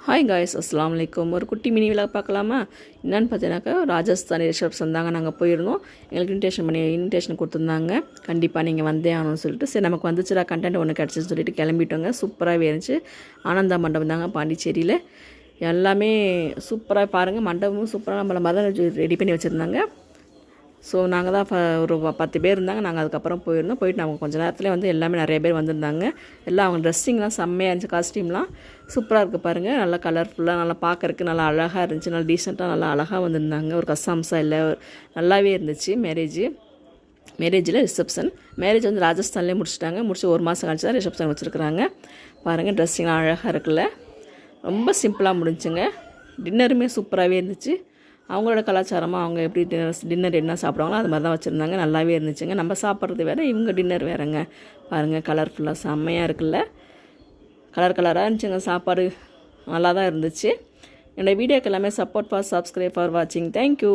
Hi guys, அஸ்ஸலாமு அலைக்கும். ஒரு குட்டி மினி விழா பார்க்கலாமா? என்னென்னு பார்த்தீங்கன்னாக்கா, ராஜஸ்தானி ரிஷப்ஸ் வந்தாங்க. நாங்கள் போயிருந்தோம். எங்களுக்கு இன்விடேஷன் கொடுத்துருந்தாங்க. கண்டிப்பாக நீங்கள் வந்தே ஆகணும்னு சொல்லிட்டு, சரி நமக்கு வந்துச்சுடா கண்டென்ட் ஒன்று கிடச்சின்னு சொல்லிட்டு கிளம்பிட்டோங்க. சூப்பராகவே இருந்துச்சு. ஆனந்தா மண்டபம் தாங்க பாண்டிச்சேரியில். எல்லாமே சூப்பராக பாருங்கள். மண்டபமும் சூப்பராக நம்மளை மாதிரி தான் ரெடி பண்ணி வச்சுருந்தாங்க. ஸோ நாங்கள் தான் ஒரு 10 பேர் இருந்தாங்க. நாங்கள் அதுக்கப்புறம் போயிருந்தோம். போயிட்டு நாங்கள் கொஞ்சம் நேரத்தில் வந்து எல்லாமே நிறைய பேர் வந்திருந்தாங்க. எல்லாம் அவங்க ட்ரெஸ்ஸிங்லாம் செம்மையாக இருந்துச்சு. காஸ்டியூம்லாம் சூப்பராக இருக்குது பாருங்கள். நல்லா கலர்ஃபுல்லாக நல்லா பார்க்குறக்கு நல்லா அழகாக இருந்துச்சு. நல்லா டீசெண்டாக நல்லா அழகாக வந்திருந்தாங்க. ஒரு கசாம்ஸாக இல்லை, நல்லாவே இருந்துச்சு. மேரேஜில் ரிசப்ஷன். மேரேஜ் வந்து ராஜஸ்தான்லேயே முடிச்சுட்டாங்க. முடிச்சு 1 மாதம் கழிச்சு தான் ரிசப்ஷன் வச்சுருக்குறாங்க. பாருங்கள், ட்ரெஸ்ஸிங்லாம் அழகாக இருக்குல்ல. ரொம்ப சிம்பிளாக முடிஞ்சுங்க. டின்னருமே சூப்பராகவே இருந்துச்சு. அவங்களோட கலாச்சாரமாக அவங்க எப்படி டின்னர் என்ன சாப்பிடுவாங்களோ அது மாதிரி தான் வச்சுருந்தாங்க. நல்லாவே இருந்துச்சுங்க. நம்ம சாப்பிட்றது வேறு, இவங்க டின்னர் வேறுங்க. பாருங்கள், கலர்ஃபுல்லாக செம்மையாக இருக்குல்ல. கலராக இருந்துச்சுங்க. சாப்பாடு நல்லா தான் இருந்துச்சு. என்னோடய வீடியோக்கு எல்லாமே சப்போர்ட் ஃபார் சப்ஸ்கிரைப் ஃபார் வாட்சிங். தேங்க்யூ.